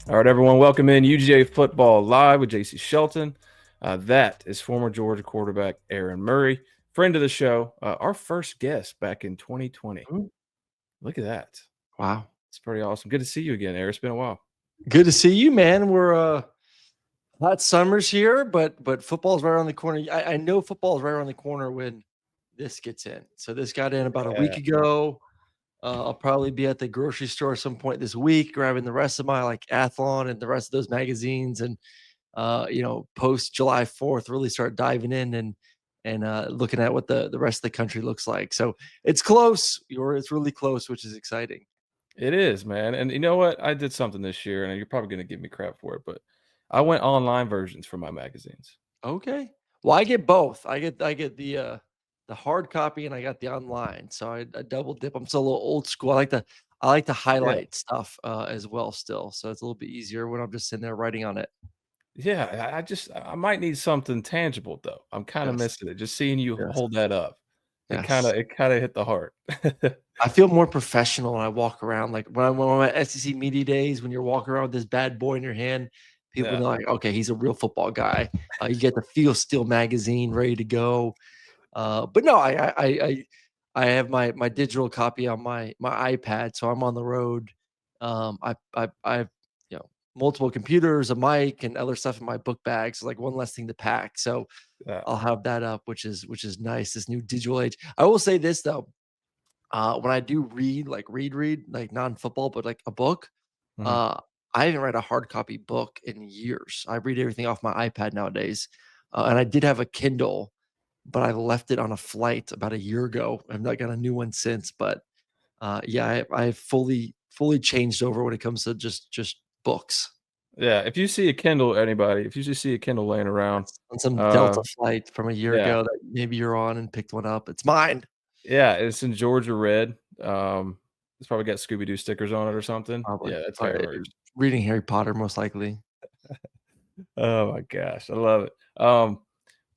All right, everyone, welcome in UGA Football Live with JC Shelton. That is former Georgia quarterback Aaron Murray, friend of the show, our first guest back in 2020. Mm, Look at that. wow. It's pretty awesome. Good to see you again, Aaron. It's been a while. Good to see you, man. We're hot summers here, but football's right around the corner. I know football is right around the corner when this gets in. So this got in about a Yeah, week ago. I'll probably be at the grocery store at some point this week, grabbing the rest of my like Athlon and the rest of those magazines, and post July 4th, really start diving in and looking at what the rest of the country looks like. So it's close. It's really close, which is exciting. it is, man. And you know what? I did something this year, and you're probably going to give me crap for it, but I went online versions for my magazines. Okay. Well, I get both. I get the hard copy and I got the online. So I double dip. I'm still a little old school. I like to Yeah. highlight stuff as well still. So it's a little bit easier when I'm just sitting there writing on it. Yeah, I might need something tangible though. I'm kind of Yes. missing it. Just seeing you Yes. hold that up. It kind Yes. of it kind of hit the heart. I feel more professional when I walk around. Like when I'm at SEC media days, when you're walking around with this bad boy in your hand, people Yeah. know like, okay, he's a real football guy. You get the Feel Steel magazine ready to go. But no, I have my digital copy on my iPad, so I'm on the road. I have multiple computers, a mic, and other stuff in my book bag, so like one less thing to pack. So Yeah. I'll have that up, which is nice. This new digital age. I will say this though, when I do read like non football, but like a book, Mhm. uh, I haven't read a hard copy book in years. I read everything off my iPad nowadays, and I did have a Kindle, but I left it on a flight about a year ago. I've not got a new one since, but, yeah, I've fully changed over when it comes to just books. Yeah, if you see a Kindle anybody, if you just see a Kindle laying around, Yes, on some uh, Delta flight from a year yeah, ago that maybe you're on and picked one up. It's mine. yeah, it's in Georgia red. It's probably got Scooby Doo stickers on it or something. Probably, Yeah, that's Aaron probably Murray's. reading Harry Potter most likely. Oh my gosh, I love it.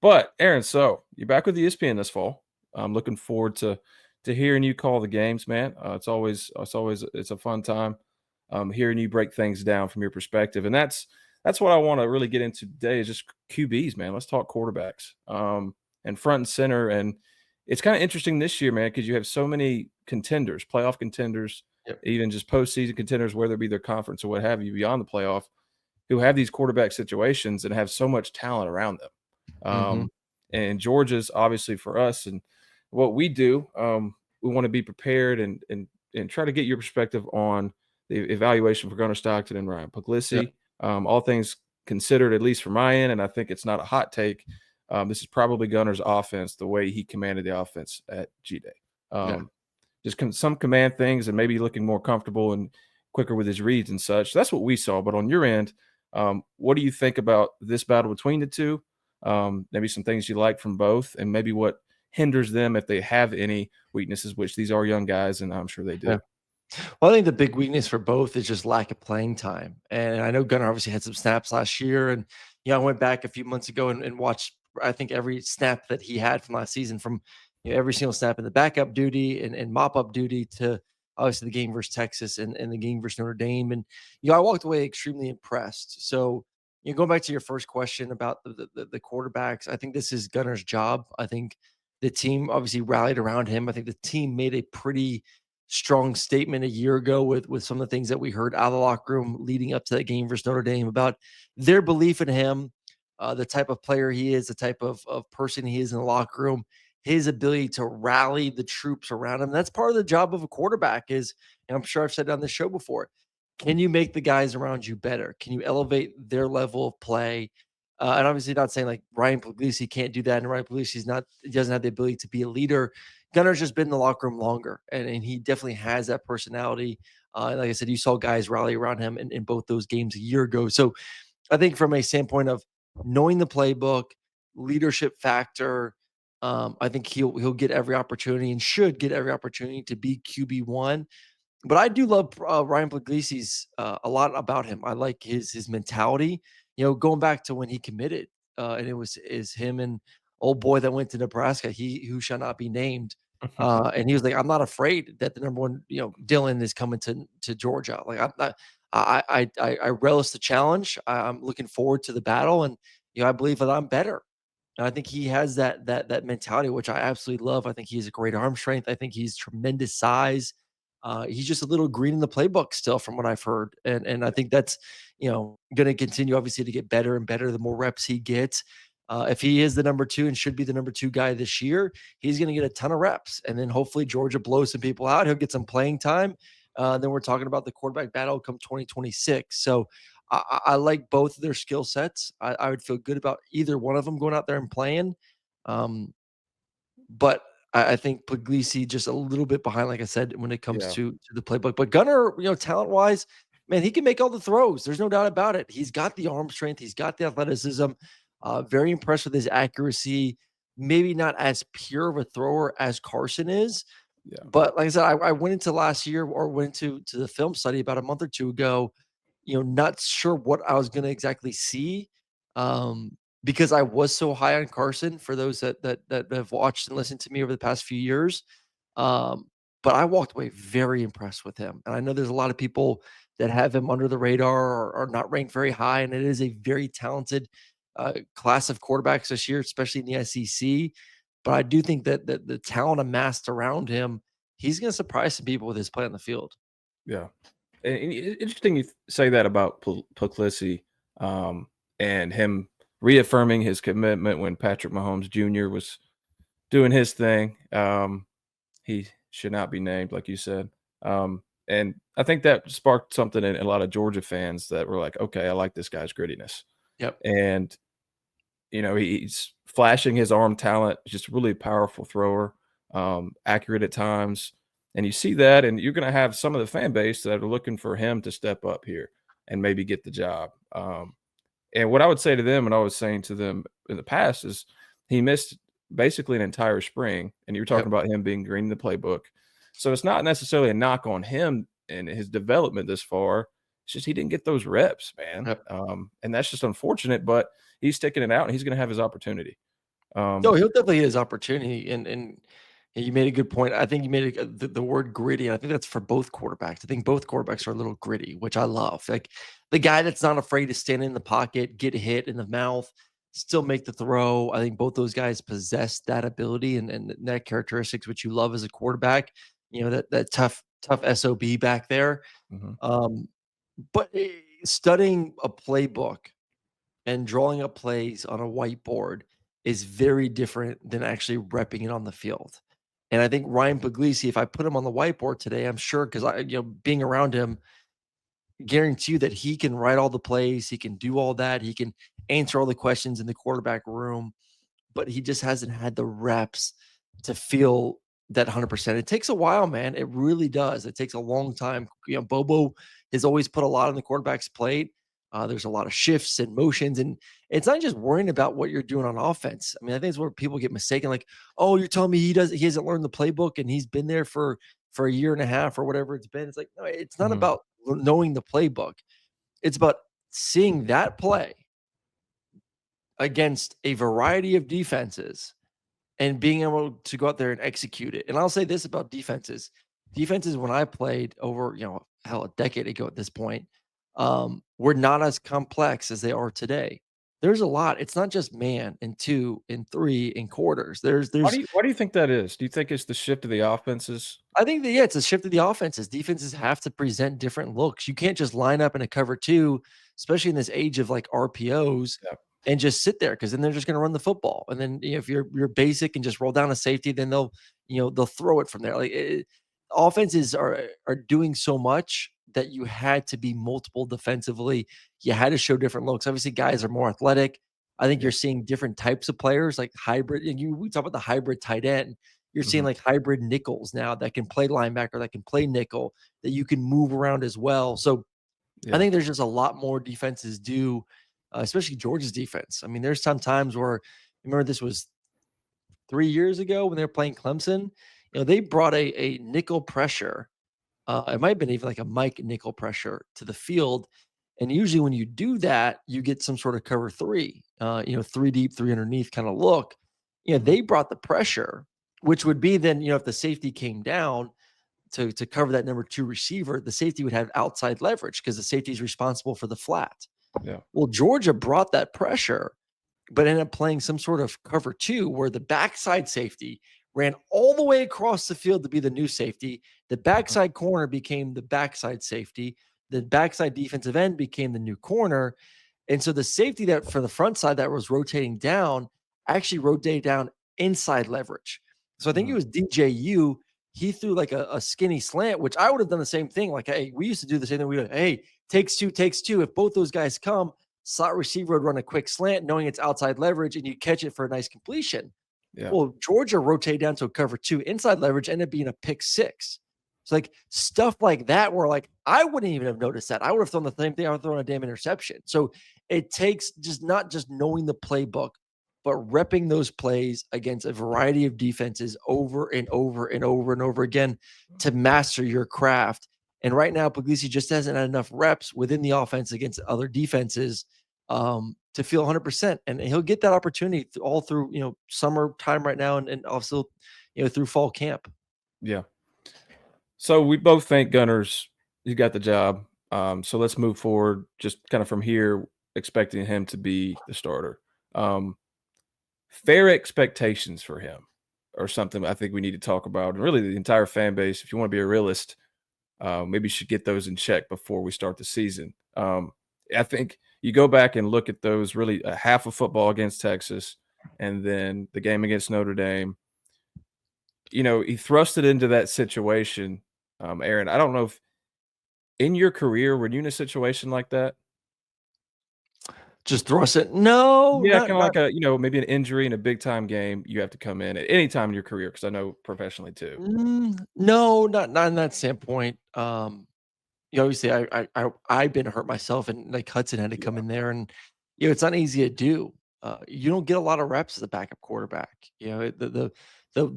But Aaron, so you're back with ESPN this fall. I'm looking forward to hearing you call the games, man. It's a fun time hearing you break things down from your perspective, and that's what I want to really get into today is just QBs, man. Let's talk quarterbacks and front and center, and it's kind of interesting this year, man, because you have so many contenders, playoff contenders, Yep. even just postseason contenders, whether it be their conference or what have you, beyond the playoff, who have these quarterback situations and have so much talent around them. Mhm. And Georgia's obviously for us and what we do, we want to be prepared and try to get your perspective on the evaluation for Gunnar Stockton and Ryan Yep. Puglisi. All things considered, at least from my end, and I think it's not a hot take. This is probably Gunner's offense, the way he commanded the offense at G Day. Yeah. Um, just some command things and maybe looking more comfortable and quicker with his reads and such. That's what we saw. But on your end, what do you think about this battle between the two? Maybe some things you like from both, and maybe what hinders them if they have any weaknesses, which these are young guys, and I'm sure they Yeah. do. Well, I think the big weakness for both is just lack of playing time. And I know Gunnar obviously had some snaps last year. And, I went back a few months ago and watched, I think, every snap that he had from last season, from every single snap in the backup duty and mop up duty to obviously the game versus Texas and the game versus Notre Dame. And, I walked away extremely impressed. So, going back to your first question about the quarterbacks, I think this is Gunnar's job. I think the team obviously rallied around him. I think the team made a pretty strong statement a year ago with some of the things that we heard out of the locker room leading up to that game versus Notre Dame about their belief in him, the type of player he is, the type of person he is in the locker room, his ability to rally the troops around him. That's part of the job of a quarterback is, and I'm sure I've said it on this show before, can you make the guys around you better? Can you elevate their level of play? And obviously, not saying like Ryan Puglisi can't do that, and Ryan Puglisi's not, he doesn't have the ability to be a leader. Gunner's just been in the locker room longer, and he definitely has that personality. Like I said, you saw guys rally around him in both those games a year ago. So I think from a standpoint of knowing the playbook, leadership factor, I think he'll get every opportunity and should get every opportunity to be QB1. But I do love Ryan Puglisi's a lot about him. I like his mentality. Going back to when he committed, and it was is him and old boy that went to Nebraska. He who shall not be named. And he was like, I'm not afraid that the number one, Dylan is coming to Georgia. Like I relish the challenge. I'm looking forward to the battle, and I believe that I'm better. And I think he has that mentality, which I absolutely love. I think he has a great arm strength. I think he's tremendous size. He's just a little green in the playbook still, from what I've heard, and I think that's going to continue obviously to get better and better the more reps he gets. If he is the number two and should be the number two guy this year, he's going to get a ton of reps, and then hopefully Georgia blows some people out. He'll get some playing time. Then we're talking about the quarterback battle come 2026. So I like both of their skill sets. I would feel good about either one of them going out there and playing. Um, but I think Puglisi just a little bit behind, like I said, when it comes Yeah. to the playbook. But Gunner, talent wise, man, he can make all the throws. There's no doubt about it. He's got the arm strength. He's got the athleticism. Very impressed with his accuracy. Maybe not as pure of a thrower as Carson is, Yeah. but like I said, I went into last year, or went to the film study about a month or two ago, not sure what I was going to exactly see, because I was so high on Carson. For those that have watched and listened to me over the past few years, um, but I walked away very impressed with him. And I know there's a lot of people that have him under the radar, or not ranked very high, and it is a very talented class of quarterbacks this year, especially in the SEC. But I do think that the talent amassed around him, he's going to surprise some people with his play on the field. Yeah. And interesting you say that about Puglisi, and him reaffirming his commitment when Patrick Mahomes Jr. was doing his thing. He should not be named, like you said. And I think that sparked something in a lot of Georgia fans that were like, okay, I like this guy's grittiness. Yep. And, he's flashing his arm talent, just really powerful thrower, accurate at times. And you see that, and you're going to have some of the fan base that are looking for him to step up here and maybe get the job. And what I would say to them, and I was saying to them in the past, is he missed basically an entire spring. And you're talking Yep. about him being green in the playbook. So it's not necessarily a knock on him and his development this far. It's just he didn't get those reps, man. Yep. And that's just unfortunate, but he's sticking it out and he's going to have his opportunity. No, Um, he'll definitely get his opportunity, and you made a good point. I think you made the word gritty. I think that's for both quarterbacks. I think both quarterbacks are a little gritty, which I love. Like the guy that's not afraid to stand in the pocket, get hit in the mouth, still make the throw. I think both those guys possess that ability and that characteristics which you love as a quarterback. That tough SOB back there. mhm, Um, but studying a playbook and drawing up plays on a whiteboard is very different than actually repping it on the field. And I think Ryan Puglisi, if I put him on the whiteboard today, I'm sure, because being around him, guarantee you that he can write all the plays, he can do all that, he can answer all the questions in the quarterback room, but he just hasn't had the reps to feel that 100%. It takes a while, man. It really does. It takes a long time. Bobo has always put a lot on the quarterback's plate. There's a lot of shifts and motions, and it's not just worrying about what you're doing on offense. I mean, I think it's where people get mistaken. Like, oh, you're telling me he hasn't learned the playbook and he's been there for a year and a half or whatever it's been. It's like, no, it's not mhm, about knowing the playbook. It's about seeing that play against a variety of defenses and being able to go out there and execute it. And I'll say this about defenses. Defenses when I played over, hell, a decade ago at this point, were not as complex as they are today. There's a lot. It's not just man and two and three and quarters. There's why do you think that is? Do you think it's the shift of the offenses? I think that, yeah, it's a shift of the offenses. Defenses have to present different looks. You can't just line up in a cover two, especially in this age of like RPOs, Yeah. and just sit there, because then they're just going to run the football. And then if you're basic and just roll down a safety, then they'll throw it from there. Offenses are doing so much that you had to be multiple defensively. You had to show different looks. Obviously, guys are more athletic. I think Yeah. you're seeing different types of players, like hybrid. And we talk about the hybrid tight end. You're seeing Mhm. like hybrid nickels now that can play linebacker, that can play nickel, that you can move around as well. So I Yeah. think there's just a lot more defenses do, especially Georgia's defense. I mean, there's some times where, remember, this was 3 years ago when they were playing Clemson. They brought a nickel pressure. It might have been even like a Mike nickel pressure to the field. And usually when you do that, you get some sort of cover three, three deep, three underneath kind of look. Mhm. They brought the pressure, which would be then, if the safety came down, to cover that number 2 receiver, the safety would have outside leverage because the safety is responsible for the flat. Yeah. Well, Georgia brought that pressure, but ended up playing some sort of cover 2 where the backside safety ran all the way across the field to be the new safety. The backside corner became the backside safety. The backside defensive end became the new corner. And so the safety that for the front side that was rotating down actually rotated down inside leverage. So I think it Mhm. was DJU. He threw like a skinny slant, which I would have done the same thing. Like, hey, we used to do the same thing. We would, hey, takes two, takes two. If both those guys come, slot receiver would run a quick slant, knowing it's outside leverage, and you catch it for a nice completion. Yeah. Well, Georgia rotated down to a cover 2 inside leverage, ended up being a pick 6. It's like stuff like that where like I wouldn't even have noticed that. I would have thrown the same thing. I would have thrown a damn interception. So it takes just not just knowing the playbook, but repping those plays against a variety of defenses over and over and over and over again to master your craft. And right now, Puglisi just hasn't had enough reps within the offense against other defenses to feel 100%. And he'll get that opportunity all through, summertime right now and also, through fall camp. Yeah. So we both think Gunner's he got the job. So let's move forward just kind of from here, expecting him to be the starter. Um, Fair expectations for him or something I think we need to talk about. And really the entire fan base, if you want to be a realist, maybe you should get those in check before we start the season. I think you go back and look at those really a half of football against Texas and then the game against Notre Dame. He thrust it into that situation. Aaron, I don't know if in your career, were you in a situation like that? Just thrust it. No, Yeah, not kinda not like maybe an injury in a big time game, you have to come in at any time in your career, because I know professionally too. no, not in that standpoint. Obviously I've been hurt myself and like Hudson had to come Yeah. in there and it's not easy to do. You don't get a lot of reps as a backup quarterback. The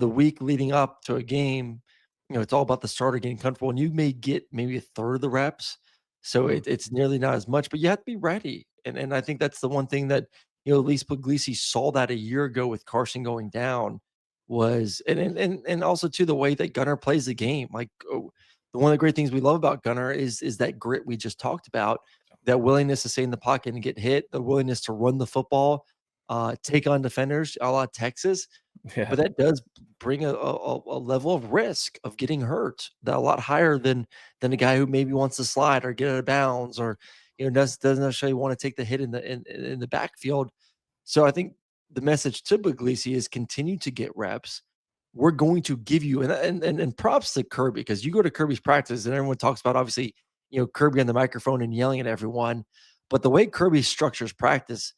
week leading up to a game, it's all about the starter getting comfortable and you may get maybe a third of the reps. So Mm, it's nearly not as much, but you have to be ready. And I think that's the one thing that at least Puglisi saw that a year ago with Carson going down was and also to the way that Gunnar plays the game. Like one of the great things we love about Gunnar is that grit we just talked about, that willingness to stay in the pocket and get hit, the willingness to run the football, take on defenders, a la Texas. yeah, But that does bring a level of risk of getting hurt that a lot higher than a guy who maybe wants to slide or get out of bounds or doesn't necessarily want to take the hit in the backfield. So I think the message to Puglisi is continue to get reps. We're going to give you and props to Kirby because you go to Kirby's practice and everyone talks about obviously Kirby on the microphone and yelling at everyone, but the way Kirby structures practice,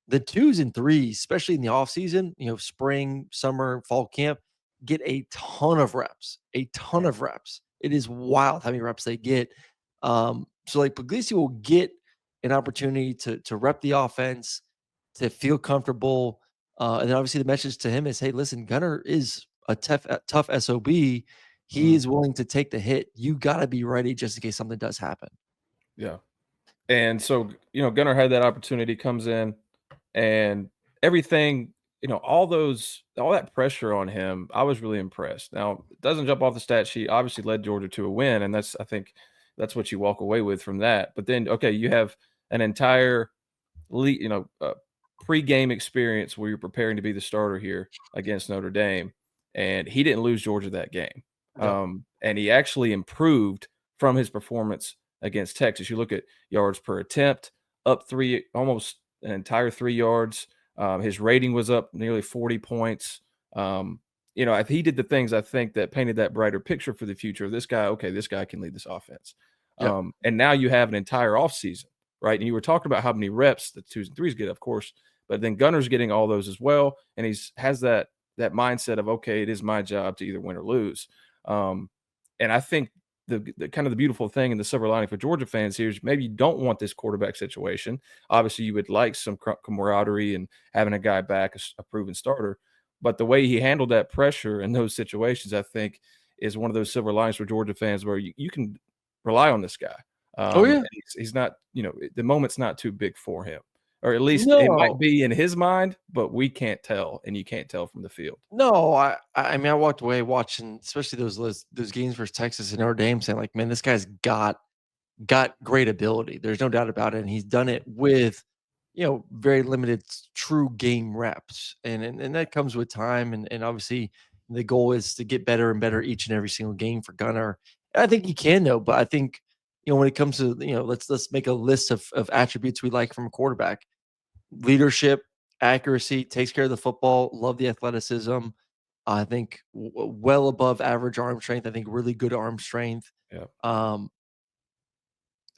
the 2s and 3s, especially in the off season, spring, summer, fall camp, get a ton of reps, a ton right, of reps. It is wild how many reps they get. So like Puglisi will get an opportunity to rep the offense, to feel comfortable. And then obviously the message to him is, hey, listen, Gunner is a tough SOB. He mhm, is willing to take the hit. You got to be ready just in case something does happen. yeah, and so, Gunnar had that opportunity, comes in, and everything, all that pressure on him, I was really impressed. Now, it doesn't jump off the stat sheet, obviously led Georgia to a win, and I think that's what you walk away with from that, but then, okay, you have an entire le pre-game experience where you're preparing to be the starter here against Notre Dame, and he didn't lose Georgia that game. Yep. And he actually improved from his performance against Texas. You look at yards per attempt, up 3 almost an entire 3 yards. His rating was up nearly 40 points. He did the things I think that painted that brighter picture for the future of this guy. Okay, this guy can lead this offense. Yep. And now you have an entire offseason, right? And you were talking about how many reps the 2s and 3s get, of course, but then Gunner's getting all those as well, and has that mindset of, okay, it is my job to either win or lose. Um, and I think the kind of the beautiful thing and the silver lining for Georgia fans here is maybe you don't want this quarterback situation. Obviously, you would like some camaraderie and having a guy back, a proven starter. But the way he handled that pressure in those situations, I think, is one of those silver linings for Georgia fans where you can rely on this guy. Oh yeah. He's not, the moment's not too big for him. or at least it might No. be in his mind, but we can't tell, and you can't tell from the field. No, I mean, I walked away watching, especially those games versus Texas and Notre Dame, saying like, "Man, this guy's got great ability." There's no doubt about it, and he's done it with, very limited true game reps, and that comes with time, and obviously the goal is to get better and better each and every single game for Gunnar. And I think he can though, but I think when it comes to let's make a list of attributes we like from a quarterback: leadership, accuracy, takes care of the football, love the athleticism. I think well above average arm strength. I think really good arm strength. Yeah. Um,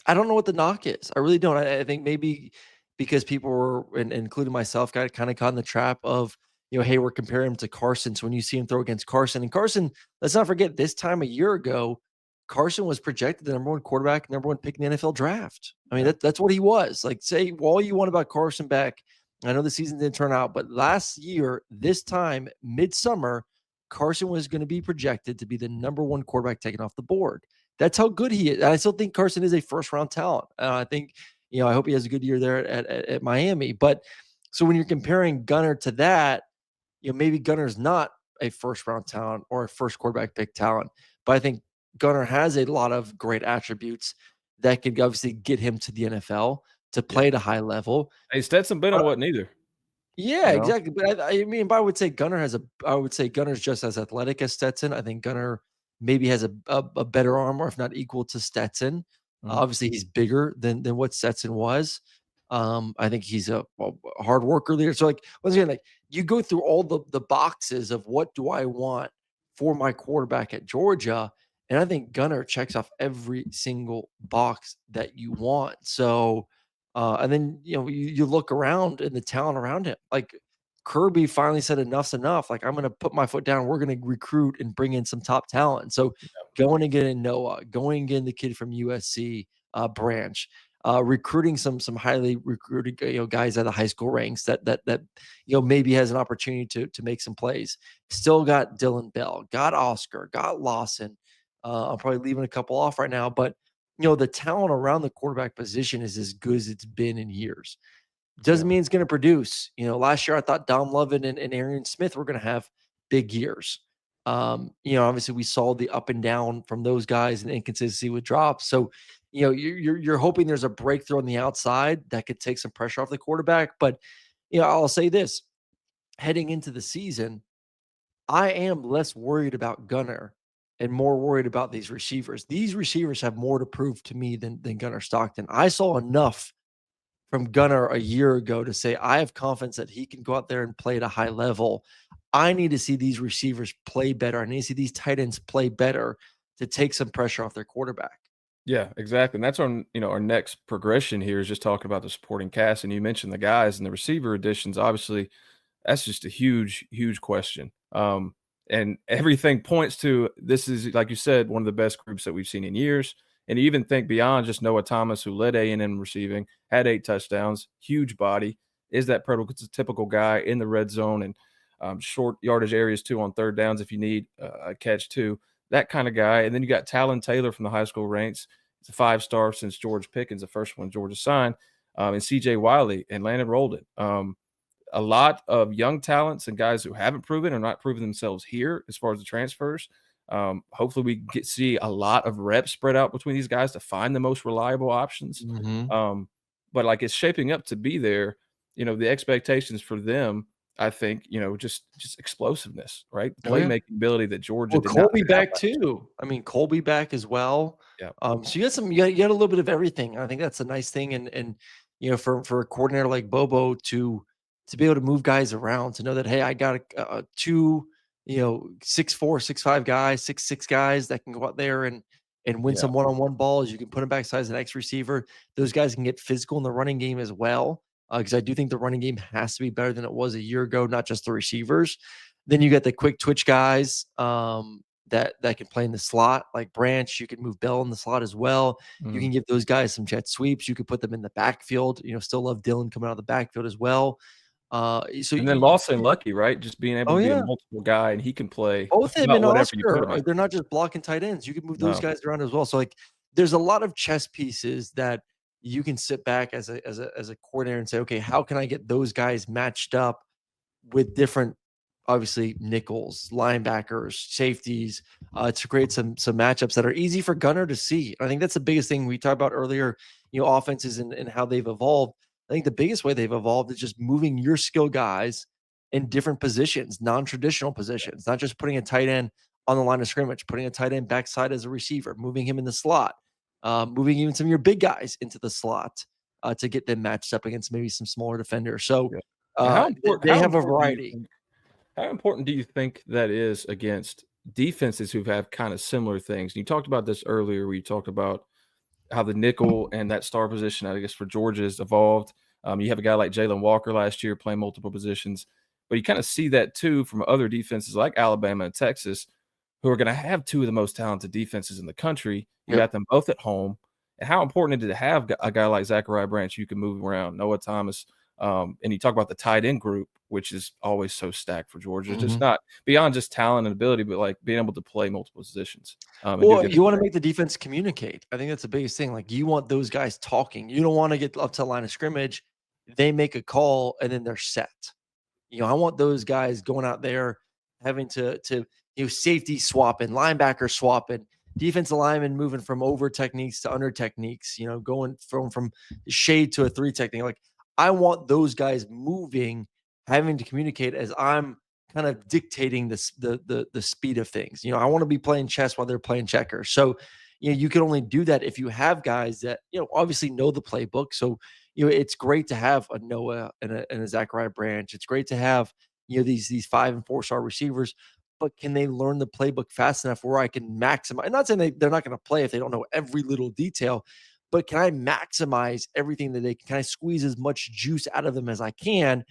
I don't know what the knock is. I really don't. I think maybe because people were, and including myself, got kind of caught in the trap of, hey, we're comparing him to Carson. So when you see him throw against Carson, and Carson, let's not forget this time a year ago, Carson was projected the number one quarterback, number one pick in the NFL draft. I mean, Yeah. that's what he was. Like, say all you want about Carson back. I know the season didn't turn out, but last year, this time, midsummer, Carson was going to be projected to be the number one quarterback taken off the board. That's how good he is. And I still think Carson is a first round talent. I think, I hope he has a good year there at Miami. But so when you're comparing Gunnar to that, maybe Gunner's not a first round talent or a first quarterback pick talent. But I think Gunnar has a lot of great attributes that could obviously get him to the NFL to Yeah. play at a high level. Hey, Stetson Bennett But wasn't either, yeah, you know? exactly. But I mean, but I would say Gunner's just as athletic as Stetson. I think Gunner maybe has a better arm, or if not equal to Stetson. Mhm. Obviously, he's bigger than what Stetson was. I think he's a hard worker leader. So, like, once again, like, you go through all the boxes of what do I want for my quarterback at Georgia, and I think Gunner checks off every single box that you want. So, and then you look around and the talent around him. Like, Kirby finally said enough's enough. Like, I'm going to put my foot down. We're going to recruit and bring in some top talent. So going and getting Noah, going and getting the kid from USC, Branch, recruiting some highly recruited guys at the high school ranks that maybe has an opportunity to make some plays. Still got Dylan Bell, got Oscar, got Lawson. I'm probably leaving a couple off right now, but the talent around the quarterback position is as good as it's been in years. Yeah. Doesn't mean it's going to produce. Last year I thought Dom Lovin and Arian Smith were going to have big years. Obviously we saw the up and down from those guys and inconsistency with drops. So, you're hoping there's a breakthrough on the outside that could take some pressure off the quarterback. But, I'll say this: heading into the season, I am less worried about Gunner and more worried about these receivers. These receivers have more to prove to me than Gunner Stockton. I saw enough from Gunner a year ago to say I have confidence that he can go out there and play at a high level. I need to see these receivers play better. I need to see these tight ends play better to take some pressure off their quarterback. Yeah, exactly, and that's our next progression here is just talking about the supporting cast, and you mentioned the guys and the receiver additions. Obviously, that's just a huge, huge question. And everything points to this is, like you said, one of the best groups that we've seen in years. And you even think beyond just Noah Thomas, who led A&M receiving, had 8 touchdowns, huge body, is that prototypical guy in the red zone and short yardage areas too on third downs if you need a catch too, that kind of guy. And then you got Talon Taylor from the high school ranks. He's a 5-star since George Pickens, the first one Georgia signed, and C.J. Wiley and Landon Rolden. A lot of young talents and guys who haven't proven or not proven themselves here as far as the transfers. Hopefully we see a lot of reps spread out between these guys to find the most reliable options. Mhm. But like it's shaping up to be there, the expectations for them, I think, just explosiveness, right? Oh, yeah. Playmaking ability that Georgia Well, did not Colby have back last year. too. I mean, Colby back as well. Yeah. So you got a little bit of everything. I think that's a nice thing, and for a coordinator like Bobo to be able to move guys around, to know that, hey, I got two 6'4", 6'5" guys, 6'6" guys that can go out there and win Yeah. some one-on-one balls. You can put them backside as an X receiver. Those guys can get physical in the running game as well, because I do think the running game has to be better than it was a year ago, not just the receivers. Then you got the quick twitch guys that can play in the slot, like Branch. You can move Bell in the slot as well. You Mhm. can give those guys some jet sweeps. You could put them in the backfield. Still love Dylan coming out of the backfield as well. So And then Lawson Lucky, right? Just being able oh to be a yeah, multiple guy, and he can play both him about and whatever you put Oscar, him in. they're not just blocking tight ends. You can move those No. guys around as well. So, like, there's a lot of chess pieces that you can sit back as a coordinator and say, okay, how can I get those guys matched up with different, obviously, nickels, linebackers, safeties, to create some matchups that are easy for Gunner to see. I think that's the biggest thing we talked about earlier. Offenses and how they've evolved. I think the biggest way they've evolved is just moving your skill guys in different positions, non-traditional positions, not just putting a tight end on the line of scrimmage, putting a tight end backside as a receiver, moving him in the slot, moving even some of your big guys into the slot to get them matched up against maybe some smaller defenders. So Yeah. And how important they how have a important do you variety. think how important do you think that is against defenses who have kind of similar things? You talked about this earlier where you talked about how the nickel and that star position, I guess, for Georgia has evolved. You have a guy like Jalen Walker last year playing multiple positions, but you kind of see that too from other defenses like Alabama and Texas, who are going to have two of the most talented defenses in the country. You Yep. got them both at home. And how important is it to have a guy like Zachariah Branch you can move around, Noah Thomas, and you talk about the tight end group, which is always so stacked for Georgia. It's just Mhm. not beyond just talent and ability, but like being able to play multiple positions and do Well, good you things. wanna make the defense communicate. I think that's the biggest thing. Like, you want those guys talking. You don't wanna get up to the line of scrimmage, they make a call, and then they're set. I want those guys going out there having to safety swapping, linebacker swapping, defensive lineman moving from over techniques to under techniques, going from shade to a three technique. Like, I want those guys moving, having to communicate as I'm kind of dictating the speed of things. I want to be playing chess while they're playing checkers. So, you can only do that if you have guys that, obviously know the playbook. So, it's great to have a Noah and a Zachariah Branch. It's great to have, these 5 and 4 star receivers, but can they learn the playbook fast enough where I can maximize? I'm not saying they're not going to play if they don't know every little detail, but can I maximize everything that they can? Can I squeeze as much juice out of them as I can?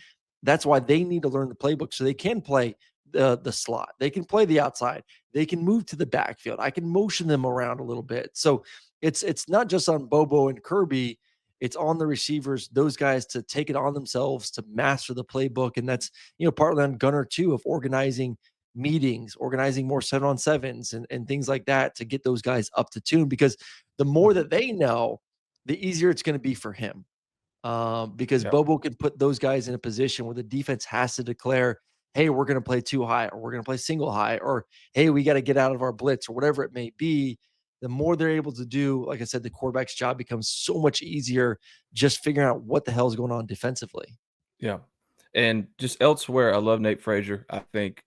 That's why they need to learn the playbook so they can play the slot. They can play the outside. They can move to the backfield. I can motion them around a little bit. So it's not just on Bobo and Kirby, it's on the receivers, those guys to take it on themselves to master the playbook. And that's, partly on Gunner too, of organizing meetings, organizing more 7-on-7s and things like that to get those guys up to tune. Because the more that they know, the easier it's going to be for him. Because Yeah. Bobo can put those guys in a position where the defense has to declare, hey, we're going to play too high, or we're going to play single high, or hey, we got to get out of our blitz, or whatever it may be. The more they're able to do, like I said, the quarterback's job becomes so much easier just figuring out what the hell is going on defensively. Yeah. And just elsewhere, I love Nate Frazier. I think,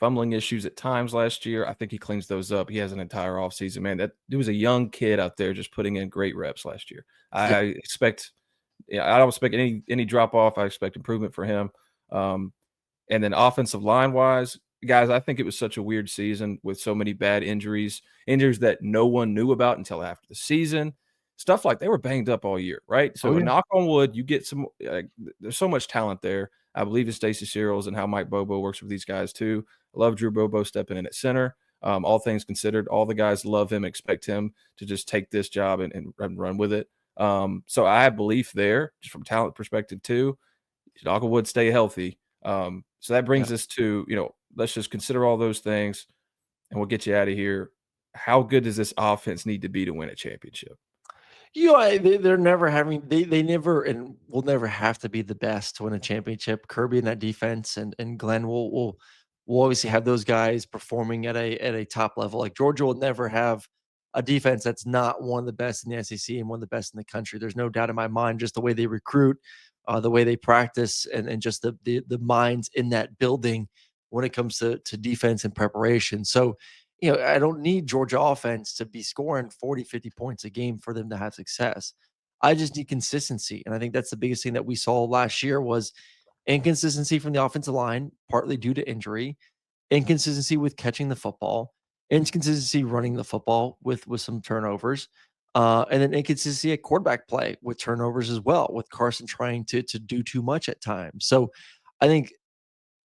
fumbling issues at times last year, I think he cleans those up. He has an entire offseason, man. That dude was a young kid out there just putting in great reps last year. I Yep. expect I don't expect any drop off. I expect improvement for him. Um, and then offensive line wise, guys, I think it was such a weird season with so many bad injuries that no one knew about until after the season. Stuff like they were banged up all year, right? Oh So yeah. knock on wood, you get some. There's so much talent there. I believe in Stacey Searles and how Mike Bobo works with these guys too. I love Drew Bobo stepping in at center. All things considered, all the guys love him, expect him to just take this job and run with it. So I have belief there, just from talent perspective too. Knock on wood, stay healthy. So that Yeah. brings us to, let's just consider all those things and we'll get you out of here. How good does this offense need to be to win a championship? They're never having they never and will never have to be the best to win a championship. Kirby and that defense and Glenn will obviously have those guys performing at a top level. Like, Georgia will never have a defense that's not one of the best in the SEC and one of the best in the country. There's no doubt in my mind, just the way they recruit, the way they practice, and just the minds in that building when it comes to defense and preparation. So, I don't need Georgia offense to be scoring 40, 50 points a game for them to have success. I just need consistency. And I think that's the biggest thing that we saw last year was inconsistency from the offensive line, partly due to injury, inconsistency with catching the football, inconsistency running the football with some turnovers, and then inconsistency at quarterback play with turnovers as well, with Carson trying to do too much at times. So I think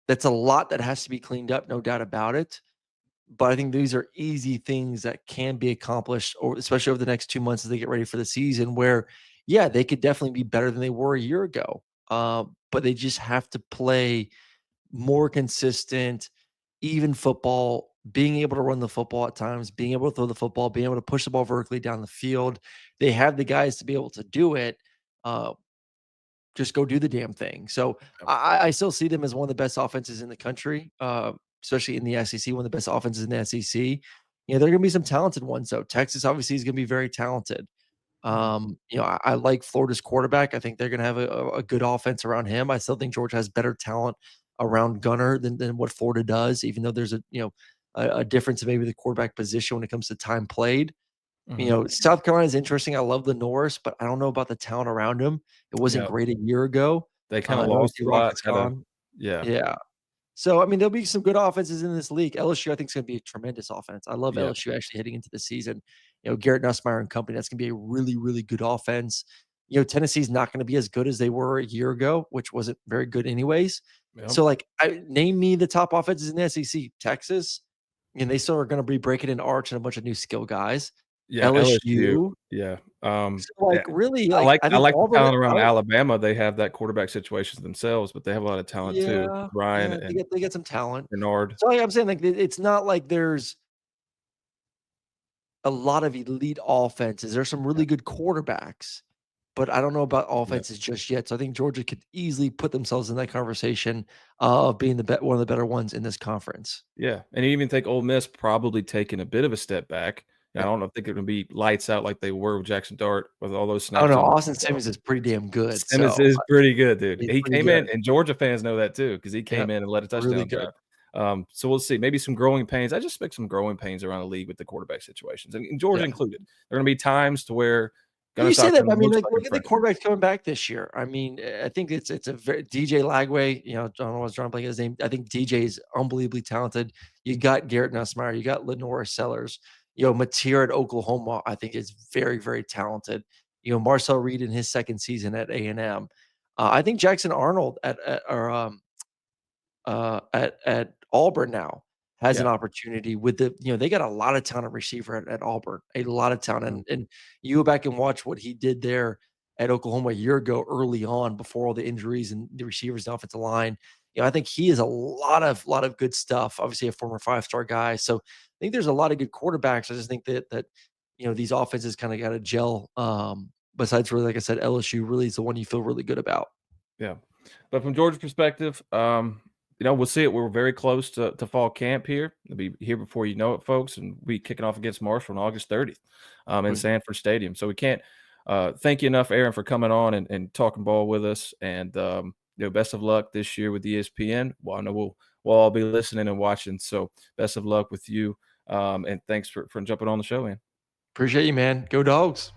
that's a lot that has to be cleaned up, no doubt about it. But I think these are easy things that can be accomplished, or especially over the next 2 months as they get ready for the season, where, yeah, they could definitely be better than they were a year ago. But they just have to play more consistent, even football being able to run the football at times, being able to throw the football, being able to push the ball vertically down the field. They have the guys to be able to do it. Uh, just go do the damn thing. So Yep. I still see them as one of the best offenses in the country, especially in the SEC, one of the best offenses in the SEC. There are going to be some talented ones, though. Texas obviously is going to be very talented. Mhm. I like Florida's quarterback. I think they're going to have a good offense around him. I still think Georgia has better talent around Gunner than what Florida does, even though there's a difference in maybe the quarterback position when it comes to time played. Mhm. South Carolina is interesting. I love the Norris, but I don't know about the talent around him. It wasn't Yeah. great a year ago. They kinda And lost obviously a lot, Rocket's had a gone. yeah. Yeah. So, I mean, there'll be some good offenses in this league. LSU, I think, is gonna be a tremendous offense. I love Yeah. LSU actually heading into the season. Garrett Nussmeier and company, that's gonna be a really, really good offense. Tennessee's not gonna be as good as they were a year ago, which wasn't very good anyways. Yep. So, like, I name me the top offenses in the SEC. Texas, and they still are gonna be breaking in Arch and a bunch of new skill guys. Yeah, LSU, LSU. yeah, So, like, yeah, really, I like, like I I think like the Auburn talent around out. Alabama. They have that quarterback situation themselves, but they have a lot of talent too. Yeah, Ryan yeah, they and get some talent. Bernard. So, like, I'm saying, like, it's not like there's a lot of elite offenses. There's some Yeah, really good quarterbacks, but I don't know about yeah, offenses just yet. So I think Georgia could easily put themselves in that conversation of being one of the better ones in this conference. yeah, and you even think Ole Miss probably taking a bit of a step back. I Yeah. don't know if they're gonna be lights out like they were with Jackson Dart with all those I don't snaps know. on the Austin football. Simmons is pretty damn good. Simmons So is pretty good, dude. he's He pretty came in, good. and Georgia fans know that too because he Yeah. came in and led a Really touchdown good. drive. So we'll see. Maybe some growing pains. I just expect some growing pains around the league with the quarterback situations, and Georgia Yeah. included. There are gonna be times to where Well, Gunnar you say that, but Stockton I mean, looks like, like a look at the freshman. quarterbacks coming back this year. I mean, I think it's a very DJ Lagway, I don't know what's drawing blank his name. I think DJ is unbelievably talented. You got Garrett Nussmeier, you got Lenora Sellers, Mateer at Oklahoma, I think is very, very talented. Marcel Reed in his second season at A&M. I think Jackson Arnold at Auburn now has Yeah. an opportunity with they got a lot of talent receiver at Auburn, a lot of talent, Mhm. and you go back and watch what he did there at Oklahoma a year ago early on before all the injuries and the receivers and offensive line. I think he is a lot of good stuff. Obviously, a former five-star guy, so I think there's a lot of good quarterbacks. I just think that these offenses kind of got to gel. Besides, really, like I said, LSU really is the one you feel really good about. Yeah. But from Georgia's perspective, we'll see it. We're very close to fall camp here. It'll be here before you know it, folks, and we kicking off against Marshall on August 30th in Sanford Stadium. So we can't thank you enough, Aaron, for coming on and talking ball with us. And best of luck this year with ESPN. Well, I know we'll all be listening and watching. So best of luck with you. And thanks for jumping on the show, man. Appreciate you, man. Go Dogs.